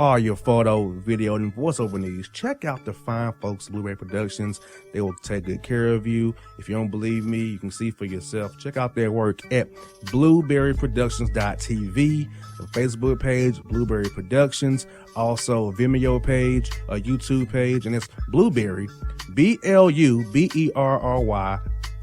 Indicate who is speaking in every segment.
Speaker 1: all your photo, video, and voiceover needs, check out the fine folks at Blueberry Productions. They will take good care of you. If you don't believe me, you can see for yourself. Check out their work at blueberryproductions.tv, the Facebook page, Blueberry Productions, also a Vimeo page, a YouTube page, and it's Blueberry, BLUBERRY,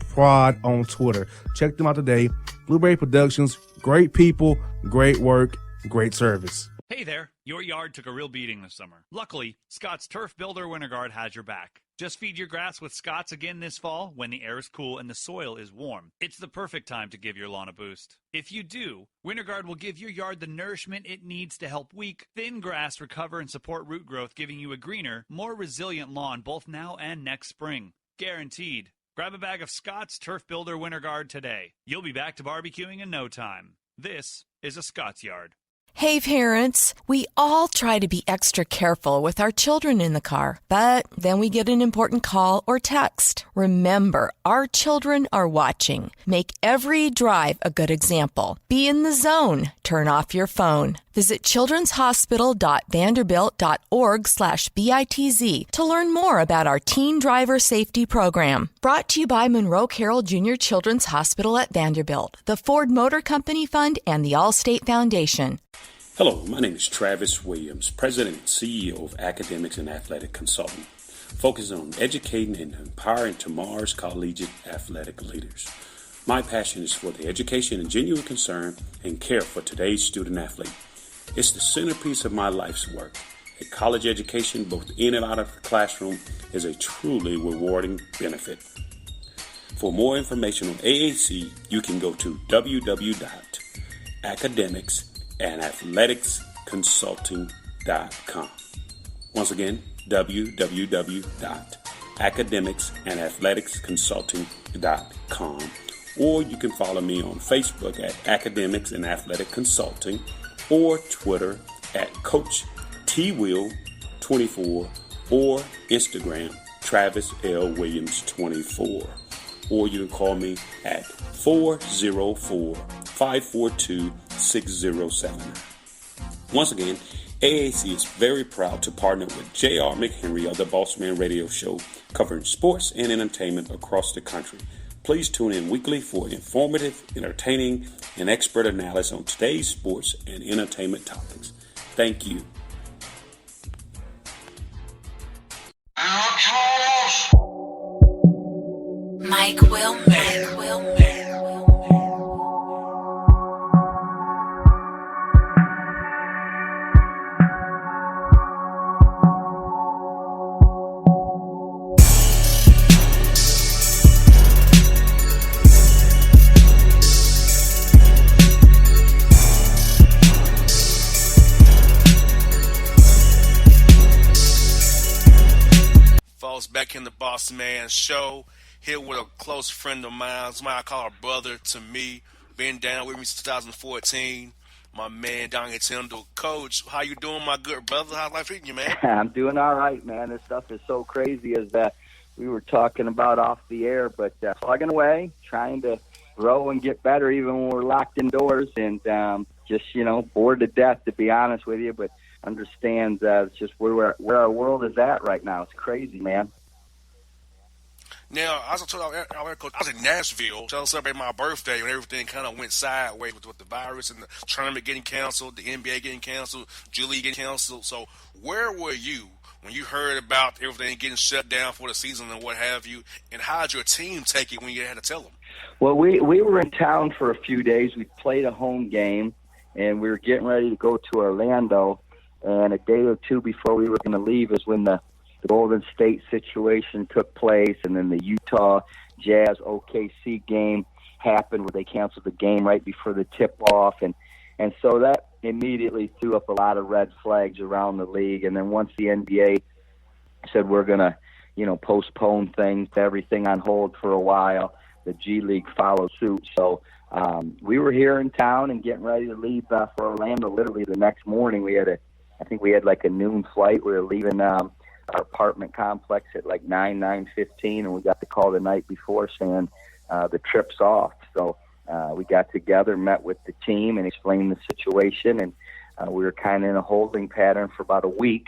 Speaker 1: Prod on Twitter. Check them out today. Blueberry Productions, great people, great work, great service.
Speaker 2: Hey there, your yard took a real beating this summer. Luckily, Scott's Turf Builder Winter Guard has your back. Just feed your grass with Scott's again this fall when the air is cool and the soil is warm. It's the perfect time to give your lawn a boost. If you do, Winter Guard will give your yard the nourishment it needs to help weak, thin grass recover and support root growth, giving you a greener, more resilient lawn both now and next spring. Guaranteed. Grab a bag of Scott's Turf Builder Winter Guard today. You'll be back to barbecuing in no time. This is a Scott's Yard.
Speaker 3: Hey parents, we all try to be extra careful with our children in the car, but then we get an important call or text. Remember, our children are watching. Make every drive a good example. Be in the zone. Turn off your phone. Visit childrenshospital.vanderbilt.org/BITZ to learn more about our teen driver safety program. Brought to you by Monroe Carroll Jr. Children's Hospital at Vanderbilt, the Ford Motor Company Fund, and the Allstate Foundation.
Speaker 4: Hello, my name is Travis Williams, President and CEO of Academics and Athletic Consulting, focusing on educating and empowering tomorrow's collegiate athletic leaders. My passion is for the education and genuine concern and care for today's student athlete. It's the centerpiece of my life's work. A college education, both in and out of the classroom, is a truly rewarding benefit. For more information on AAC, you can go to www.academicsandathleticsconsulting.com. Once again, www.academicsandathleticsconsulting.com. Or you can follow me on Facebook at Academics and Athletic Consulting, or Twitter at Coach TWill24, or Instagram Travis L. Williams 24. Or you can call me at 404-542-6079. Once again, AAC is very proud to partner with J.R. McHenry of the Bossman Radio Show, covering sports and entertainment across the country. Please tune in weekly for informative, entertaining, and expert analysis on today's sports and entertainment topics. Thank you.
Speaker 5: Mike Wilmer.
Speaker 6: Back in the Bossman show, here with a close friend of mine, somebody I call a brother to me, been down with me since 2014, my man Donnie Tyndall. Coach, how you doing, my good brother? How's life treating you, man?
Speaker 7: I'm doing all right, man. This stuff is so crazy, as that we were talking about off the air, but plugging away, trying to grow and get better even when we're locked indoors, and just, bored to death, to be honest with you, but understand it's just where our world is at right now. It's crazy, man.
Speaker 6: Now, as I told you, I was in Nashville trying to celebrate my birthday when everything kind of went sideways with the virus and the tournament getting canceled, the NBA getting canceled, G League getting canceled. So where were you when you heard about everything getting shut down for the season and what have you, and how did your team take it when you had to tell them?
Speaker 7: Well, we were in town for a few days. We played a home game, and we were getting ready to go to Orlando, and a day or two before we were going to leave is when the Golden State situation took place, and then the Utah Jazz OKC game happened where they canceled the game right before the tip-off, and so that immediately threw up a lot of red flags around the league. And then once the NBA said we're going to, postpone things, put everything on hold for a while, the G League followed suit. So we were here in town and getting ready to leave for Orlando. Literally the next morning, I think we had like a noon flight. We were leaving our apartment complex at like 9:15, and we got the call the night before saying the trip's off. So we got together, met with the team, and explained the situation, and We were kind of in a holding pattern for about a week.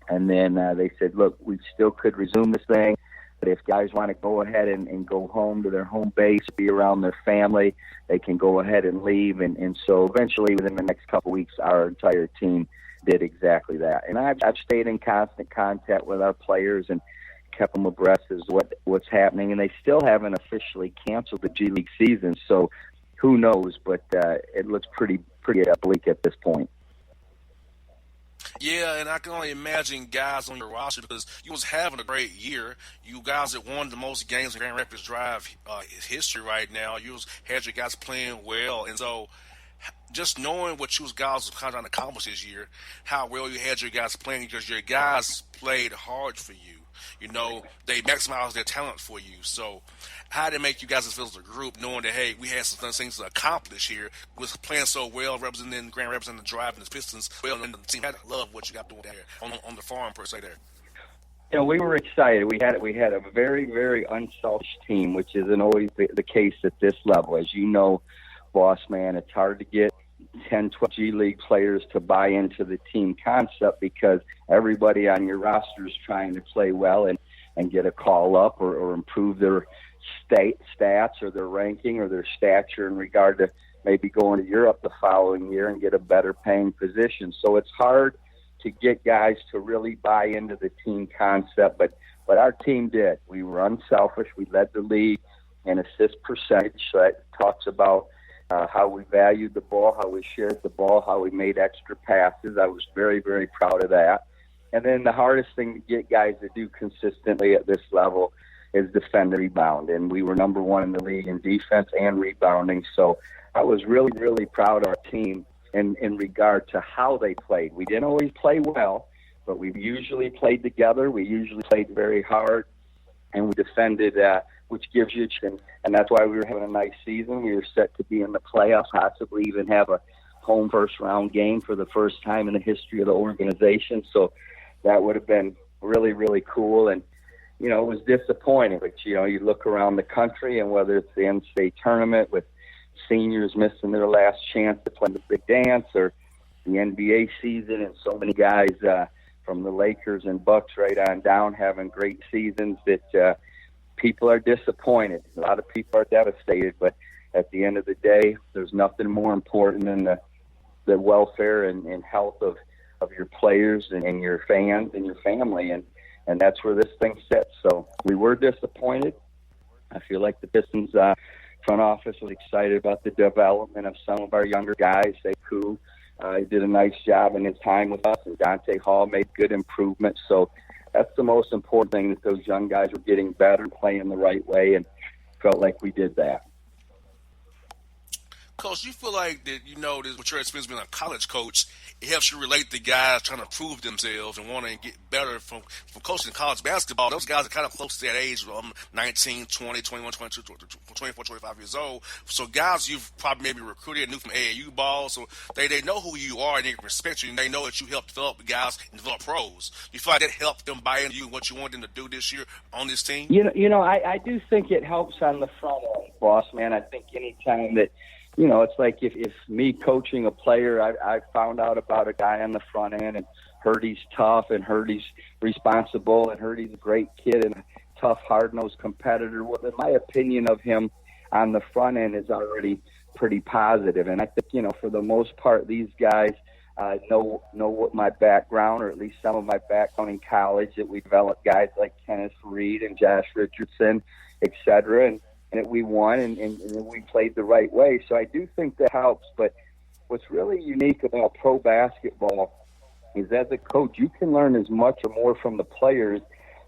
Speaker 7: And then they said, look, we still could resume this thing, but if guys want to go ahead and go home to their home base, be around their family, they can go ahead and leave. And so eventually, within the next couple of weeks, our entire team did exactly that. And I've stayed in constant contact with our players and kept them abreast as what's happening. And they still haven't officially canceled the G League season, so who knows? But it looks pretty bleak at this point.
Speaker 6: Yeah, and I can only imagine guys on your roster because you was having a great year. You guys that won the most games in Grand Rapids Drive history right now. You had your guys playing well, and so just knowing what you guys were kind of trying to accomplish this year, how well you had your guys playing, because your guys played hard for you. You know, they maximized their talent for you. So how did it make you guys feel as a group, knowing that, hey, we had some things to accomplish here, was playing so well, representing Grand Rapids and the Drive and the Pistons, well, and the team had to love what you got doing there on the farm, per se, there.
Speaker 7: You know, we were excited. We had a very, very unselfish team, which isn't always the case at this level. As you know, Bossman, it's hard to get 10, 12 G League players to buy into the team concept because everybody on your roster is trying to play well and get a call up or improve their stats or their ranking or their stature in regard to maybe going to Europe the following year and get a better paying position. So it's hard to get guys to really buy into the team concept, but our team did. We were unselfish. We led the league in assist percentage. So that talks about how we valued the ball, how we shared the ball, how we made extra passes. I was very, very proud of that. And then the hardest thing to get guys to do consistently at this level is defend and rebound. And we were number one in the league in defense and rebounding. So I was really, really proud of our team in regard to how they played. We didn't always play well, but we usually played together. We usually played very hard, and we defended, which gives you, and that's why we were having a nice season. We were set to be in the playoffs, possibly even have a home first-round game for the first time in the history of the organization. So that would have been really, really cool. And, you know, it was disappointing. But, you know, you look around the country, and whether it's the NCAA tournament with seniors missing their last chance to play the big dance, or the NBA season, and so many guys from the Lakers and Bucks right on down having great seasons, that people are disappointed. A lot of people are devastated, but at the end of the day, there's nothing more important than the welfare and health of your players and your fans and your family, and that's where this thing sits. So we were disappointed. I feel like the Pistons front office was excited about the development of some of our younger guys. Sekou did a nice job in his time with us, and Dante Hall made good improvements. So that's the most important thing, that those young guys were getting better, playing the right way, and felt like we did that.
Speaker 6: Coach, you feel like that, you know, this, with your experience being a college coach, it helps you relate to guys trying to prove themselves and wanting to get better from coaching college basketball. Those guys are kind of close to that age, 19, 20, 21, 22, 24, 25 years old. So guys you've probably maybe recruited, knew from AAU ball, so they know who you are and they respect you, and they know that you helped develop the guys and develop pros. You feel like that helped them buy into you and what you want them to do this year on this team?
Speaker 7: You know, I do think it helps on the front end, boss man. I think anytime that, you know, it's like if me coaching a player, I found out about a guy on the front end and heard he's tough and heard he's responsible and heard he's a great kid and a tough, hard-nosed competitor. Well, my opinion of him on the front end is already pretty positive. And I think, you know, for the most part, these guys know what my background, or at least some of my background in college, that we developed guys like Kenneth Reed and Josh Richardson, et cetera, and we won and we played the right way. So I do think that helps. But what's really unique about pro basketball is, as a coach, you can learn as much or more from the players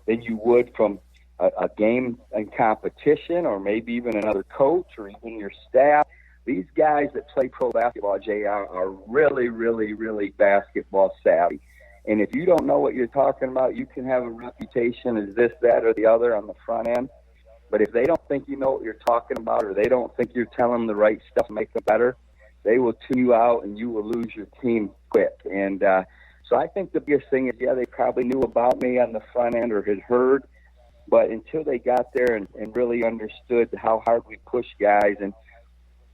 Speaker 7: than you would from a game and competition, or maybe even another coach or even your staff. These guys that play pro basketball, JR, are really, really, really basketball savvy. And if you don't know what you're talking about, you can have a reputation as this, that, or the other on the front end. But if they don't think you know what you're talking about, or they don't think you're telling them the right stuff to make them better, they will tune you out and you will lose your team quick. And so I think the biggest thing is, they probably knew about me on the front end or had heard, but until they got there and really understood how hard we push guys and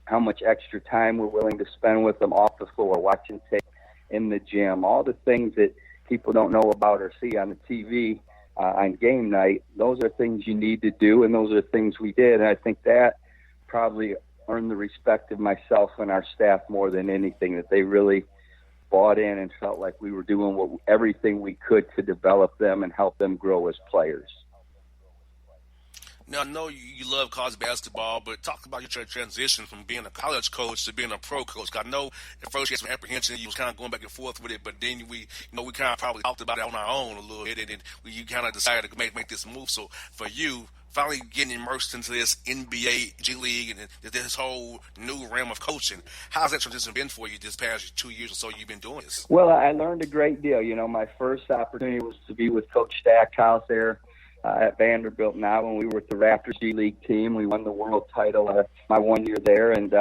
Speaker 7: how much extra time we're willing to spend with them off the floor, watching tape, in the gym, all the things that people don't know about or see on the TV on game night. Those are things you need to do, and those are things we did. And I think that probably earned the respect of myself and our staff more than anything, that they really bought in and felt like we were doing everything we could to develop them and help them grow as players.
Speaker 6: Now, I know you love college basketball, but talk about your transition from being a college coach to being a pro coach. I know at first you had some apprehension. You was kind of going back and forth with it, but then we kind of probably talked about it on our own a little bit, and then you kind of decided to make this move. So for you, finally getting immersed into this NBA, G League, and this whole new realm of coaching, how's that transition been for you this past 2 years or so you've been doing this?
Speaker 7: Well, I learned a great deal. My first opportunity was to be with Coach Stackhouse there at Vanderbilt now when we were with the Raptors G League team. We won the world title my 1 year there, and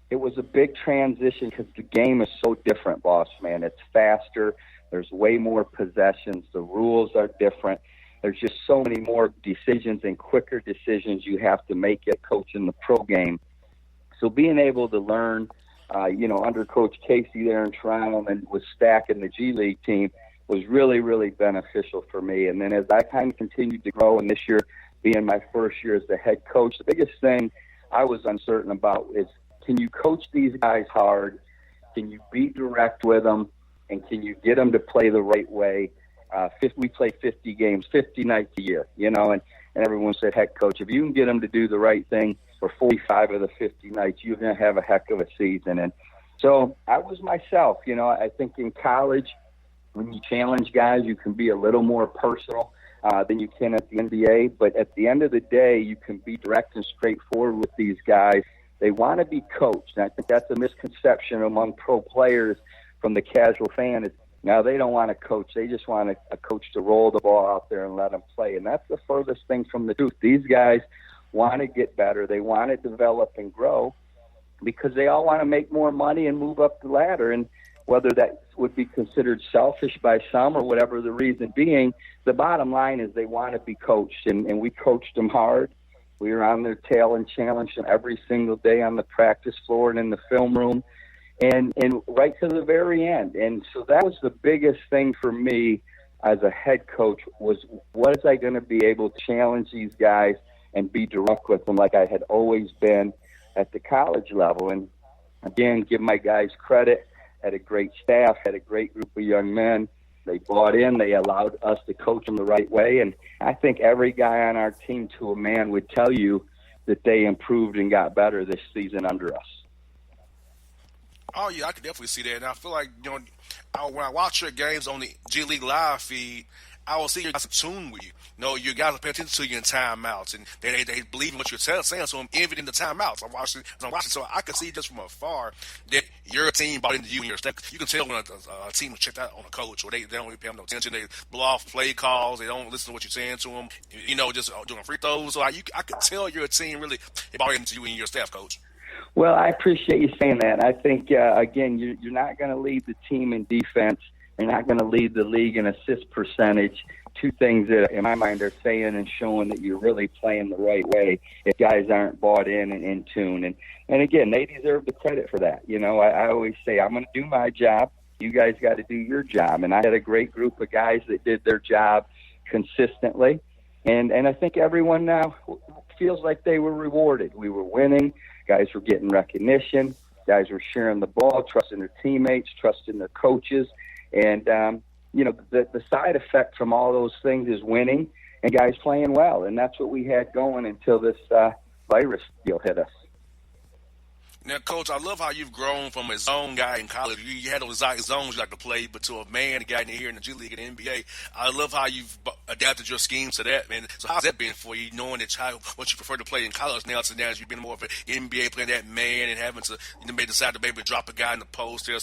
Speaker 7: it was a big transition because the game is so different, Bossman. It's faster. There's way more possessions. The rules are different. There's just so many more decisions and quicker decisions you have to make at coaching the pro game. So being able to learn, under Coach Casey there in Toronto and with Stack and the G League team was really, really beneficial for me. And then as I kind of continued to grow, and this year being my first year as the head coach, the biggest thing I was uncertain about is, can you coach these guys hard? Can you be direct with them? And can you get them to play the right way? We play 50 games, 50 nights a year, and everyone said, heck, coach, if you can get them to do the right thing for 45 of the 50 nights, you're going to have a heck of a season. And so I was myself. I think in college, when you challenge guys, you can be a little more personal than you can at the NBA. But at the end of the day, you can be direct and straightforward with these guys. They want to be coached. And I think that's a misconception among pro players from the casual fan is, now they don't want to coach. They just want a coach to roll the ball out there and let them play. And that's the furthest thing from the truth. These guys want to get better. They want to develop and grow because they all want to make more money and move up the ladder. And whether that would be considered selfish by some or whatever the reason being, the bottom line is they want to be coached. And we coached them hard. We were on their tail and challenged them every single day on the practice floor and in the film room. And right to the very end. And so that was the biggest thing for me as a head coach was, what is I going to be able to challenge these guys and be direct with them like I had always been at the college level. And again, give my guys credit, had a great staff, had a great group of young men. They bought in, they allowed us to coach them the right way. And I think every guy on our team to a man would tell you that they improved and got better this season under us.
Speaker 6: Oh, yeah, I can definitely see that. And I feel like, when I watch your games on the G League live feed, I will see you guys in tune with you. You guys pay attention to you in timeouts, and they believe in what you're saying, so I'm even in the timeouts. I'm watching, so I can see just from afar that your team bought into you and your staff. You can tell when a team has checked out on a coach, or they don't really pay them no attention. They blow off play calls. They don't listen to what you're saying to them, just doing free throws. So I could tell your team really bought into you and your staff, coach.
Speaker 7: Well, I appreciate you saying that. I think, again, you're not going to lead the team in defense. You're not going to lead the league in assist percentage. Two things that, in my mind, are saying and showing that you're really playing the right way if guys aren't bought in and in tune. And again, they deserve the credit for that. I always say, I'm going to do my job. You guys got to do your job. And I had a great group of guys that did their job consistently. And I think everyone now feels like they were rewarded. We were winning. Guys were getting recognition. Guys were sharing the ball, trusting their teammates, trusting their coaches. And, the side effect from all those things is winning and guys playing well. And that's what we had going until this virus deal hit us.
Speaker 6: Now, Coach, I love how you've grown from a zone guy in college. You had those exact zones you like to play, but to a man, a guy here in the G League and the NBA. I love how you've adapted your schemes to that, man. So how's that been for you, knowing that what you prefer to play in college now, so now as you've been more of an NBA playing that man and having to maybe decide to maybe drop a guy in the post there,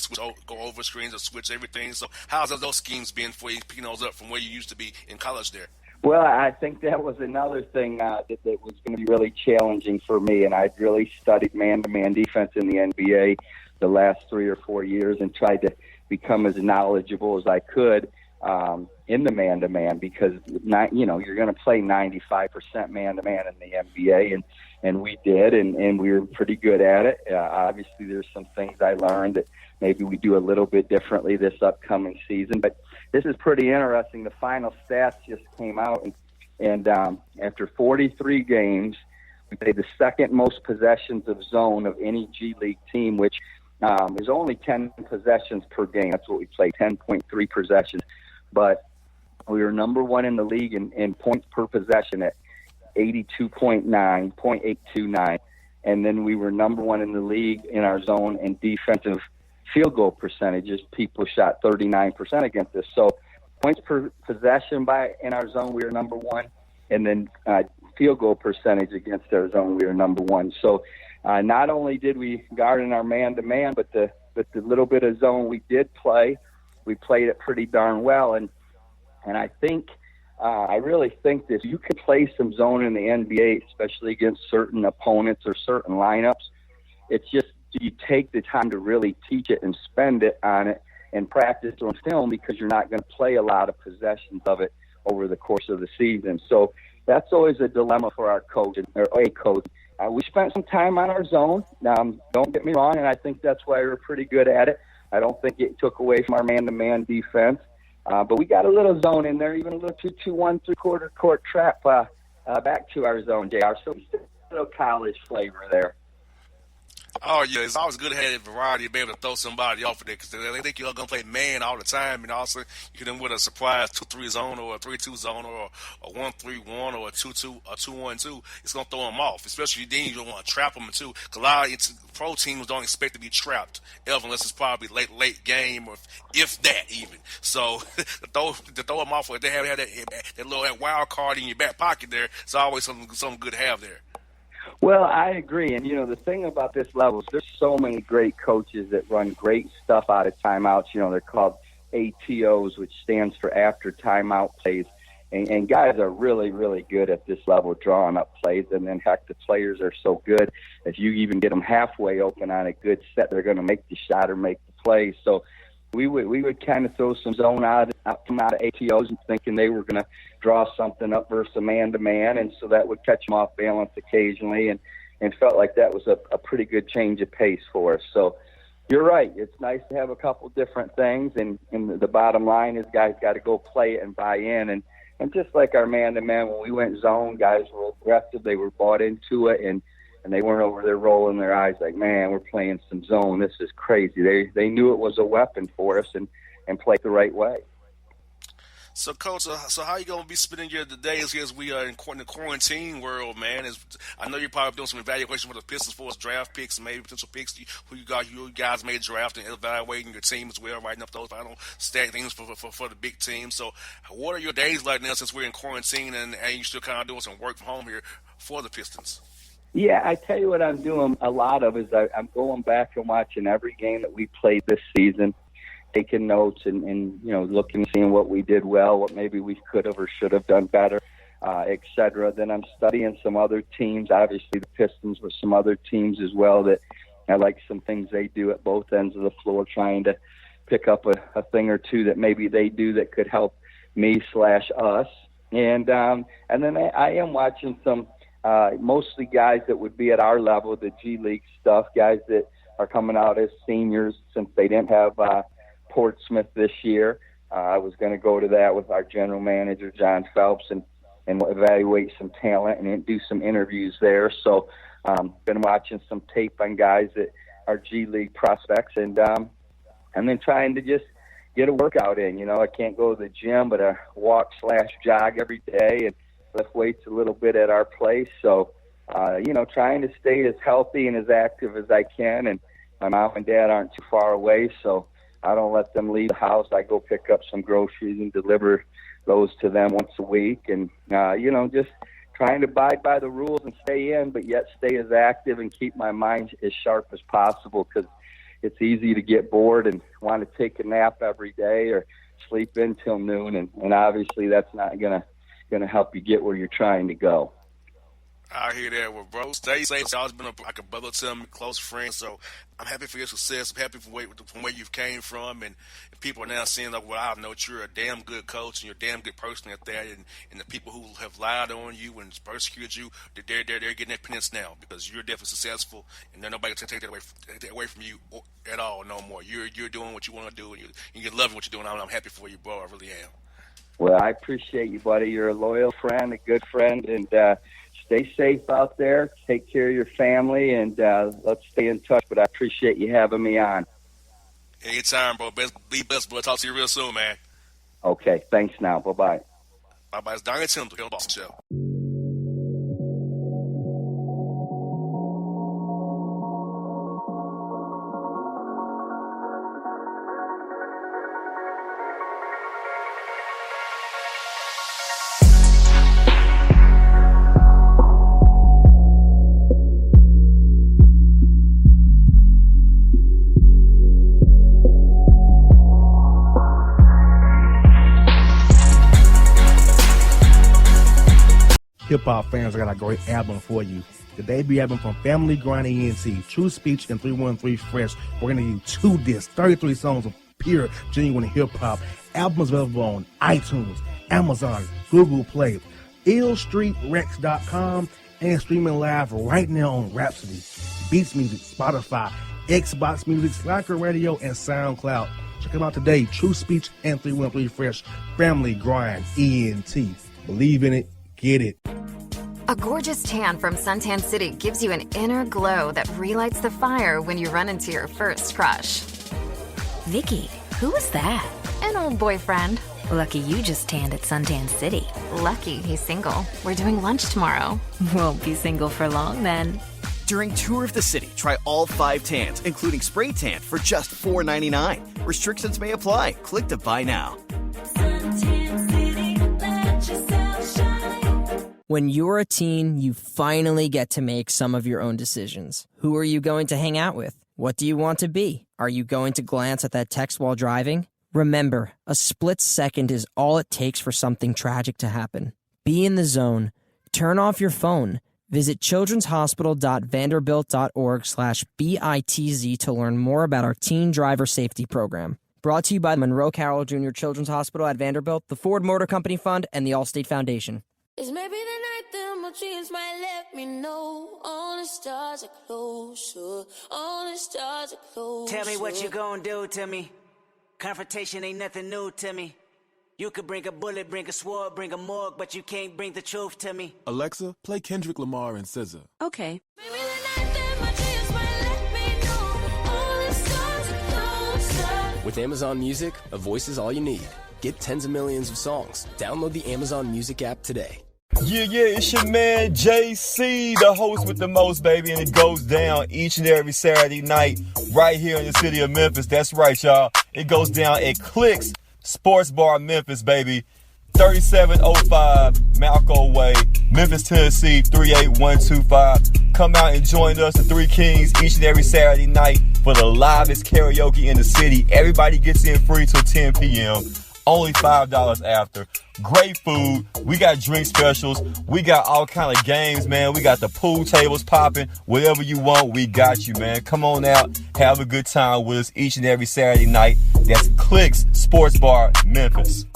Speaker 6: go over screens or switch everything. So how's those schemes been for you, picking those up from where you used to be in college there?
Speaker 7: Well, I think that was another thing that was going to be really challenging for me, and I'd really studied man-to-man defense in the NBA the last 3 or 4 years and tried to become as knowledgeable as I could in the man-to-man because, you're going to play 95% man-to-man in the NBA, and we did, and we were pretty good at it. Obviously, there's some things I learned that maybe we do a little bit differently this upcoming season. But this is pretty interesting. The final stats just came out, and after 43 games, we played the second most possessions of zone of any G League team, which is only 10 possessions per game. That's what we played, 10.3 possessions. But we were number one in the league in points per possession at 82.9, and then we were number one in the league in our zone in defensive field goal percentages. People shot 39% against us. So points per possession in our zone, we were number one, and then field goal percentage against our zone, we were number one. So not only did we guard in our man-to-man, but the little bit of zone we did play, we played it pretty darn well. And I think I really think that you can play some zone in the NBA, especially against certain opponents or certain lineups. It's just you take the time to really teach it and spend it on it and practice on film, because you're not going to play a lot of possessions of it over the course of the season. So that's always a dilemma for our coach, or a coach. We spent some time on our zone. Don't get me wrong, and I think that's why we're pretty good at it. I don't think it took away from our man-to-man defense. But we got a little zone in there, even a little 2-2-1 3/4 court trap back to our zone, JR. So a little college flavor there.
Speaker 6: Oh, yeah, it's always good to have that variety to be able to throw somebody off of there, because they think you're going to play man all the time, and also you can with a surprise 2-3 zone or a 3-2 zone or a 1-3-1 or a 2-2, a 2-1-2. It's going to throw them off, especially then you don't want to trap them too, because a lot of pro teams don't expect to be trapped ever, unless it's probably late game, or if that even. So to throw them off, if they have that little wild card in your back pocket there, it's always something good to have there.
Speaker 7: Well, I agree. And, the thing about this level is there's so many great coaches that run great stuff out of timeouts. They're called ATOs, which stands for after timeout plays. And guys are really, really good at this level, drawing up plays. And then, heck, the players are so good. If you even get them halfway open on a good set, they're going to make the shot or make the play. So we would kind of throw some zone come out of ATOs and thinking they were going to draw something up versus a man-to-man, and so that would catch them off balance occasionally, and felt like that was a pretty good change of pace for us. So you're right. It's nice to have a couple different things, and the bottom line is guys got to go play it and buy in. And just like our man-to-man, when we went zone, guys were aggressive. They were bought into it, and they weren't over there rolling their eyes like, man, we're playing some zone. This is crazy. They knew it was a weapon for us and played the right way.
Speaker 6: So, Coach, so how you going to be spending your days here as we are in the quarantine world, man? I know you're probably doing some evaluation for the Pistons for draft picks, maybe potential picks who you guys may draft, and evaluating your team as well, writing up those final stat things for the big team. So what are your days like now since we're in quarantine and you're still kind of doing some work from home here for the Pistons?
Speaker 7: Yeah, I tell you what I'm doing a lot of is I'm going back and watching every game that we played this season, taking notes and looking, seeing what we did well, what maybe we could have or should have done better, et cetera. Then I'm studying some other teams, obviously the Pistons, with some other teams as well that I like some things they do at both ends of the floor, trying to pick up a thing or two that maybe they do that could help me/us. And then I am watching some mostly guys that would be at our level, the G League stuff, guys that are coming out as seniors since they didn't have Portsmouth this year. I was going to go to that with our general manager, John Phelps, and evaluate some talent and do some interviews there. So been watching some tape on guys that are G League prospects, and then trying to just get a workout in. I can't go to the gym, but I walk/jog every day and lift weights a little bit at our place. So, trying to stay as healthy and as active as I can. And my mom and dad aren't too far away, so I don't let them leave the house. I go pick up some groceries and deliver those to them once a week. And, just trying to abide by the rules and stay in, but yet stay as active and keep my mind as sharp as possible, because it's easy to get bored and want to take a nap every day or sleep in till noon. And obviously that's not going to help you get where you're trying to go.
Speaker 6: I hear that. Well, bro, stay safe. It's always been like a brother to me, close friend. So I'm happy for your success. I'm happy from where you've came from, and people are now seeing like, well, I know that you're a damn good coach and you're a damn good person at that. And the people who have lied on you and persecuted you, they're getting their penance now because you're definitely successful, and there's nobody can take that away from you at all no more. You're doing what you want to do, and you're loving what you're doing. I'm happy for you, bro. I really am.
Speaker 7: Well, I appreciate you, buddy. You're a loyal friend, a good friend, and stay safe out there. Take care of your family, and let's stay in touch. But I appreciate you having me on.
Speaker 6: Anytime, bro. Be blessed, bro. Talk to you real soon, man.
Speaker 7: Okay, thanks now. Bye-bye.
Speaker 6: Bye-bye. It's Donnie Tyndall here on the Bossman Show.
Speaker 1: Hip-hop fans, I got a great album for you. The debut album from Family Grind ENT, True Speech and 313 Fresh. We're going to give you 2 discs, 33 songs of pure, genuine hip-hop. Albums available on iTunes, Amazon, Google Play, illstreetrex.com, and streaming live right now on Rhapsody, Beats Music, Spotify, Xbox Music, Slacker Radio, and SoundCloud. Check them out today. True Speech and 313 Fresh. Family Grind ENT. Believe in it. Get it.
Speaker 8: A gorgeous tan from Suntan City gives you an inner glow that relights the fire when you run into your first crush.
Speaker 5: Vicky, who was that?
Speaker 8: An old boyfriend.
Speaker 5: Lucky you just tanned at Suntan City.
Speaker 8: Lucky he's single. We're doing lunch tomorrow.
Speaker 5: Won't be single for long then.
Speaker 9: During Tour of the City, try all 5 tans, including spray tan, for just $4.99. Restrictions may apply. Click to buy now.
Speaker 10: Suntan City, let yourself shine.
Speaker 11: When you're a teen, you finally get to make some of your own decisions. Who are you going to hang out with? What do you want to be? Are you going to glance at that text while driving? Remember, a split second is all it takes for something tragic to happen. Be in the zone. Turn off your phone. Visit childrenshospital.vanderbilt.org/BITZ to learn more about our teen driver safety program. Brought to you by the Monroe Carroll Jr. Children's Hospital at Vanderbilt, the Ford Motor Company Fund, and the Allstate Foundation.
Speaker 10: It's maybe the night that my dreams might let me know. All the stars are closer. All the stars are closer.
Speaker 12: Tell me what you gonna do to me. Confrontation ain't nothing new to me. You could bring a bullet, bring a sword, bring a morgue, but you can't bring the truth to me.
Speaker 13: Alexa, play Kendrick Lamar and SZA.
Speaker 10: Okay. Maybe the night that my dreams might let me know. All the stars are closer.
Speaker 14: With Amazon Music, a voice is all you need. Get tens of millions of songs. Download the Amazon Music app today.
Speaker 15: Yeah, it's your man JC, the host with the most, baby, and it goes down each and every Saturday night right here in the city of Memphis. That's right, y'all. It goes down at Clicks Sports Bar Memphis, baby. 3705 Malco Way, Memphis, Tennessee, 38125. Come out and join us, the Three Kings, each and every Saturday night for the livest karaoke in the city. Everybody gets in free till 10 p.m. Only $5 after. Great food. We got drink specials. We got all kind of games, man. We got the pool tables popping. Whatever you want, we got you, man. Come on out. Have a good time with us each and every Saturday night. That's Clicks Sports Bar, Memphis.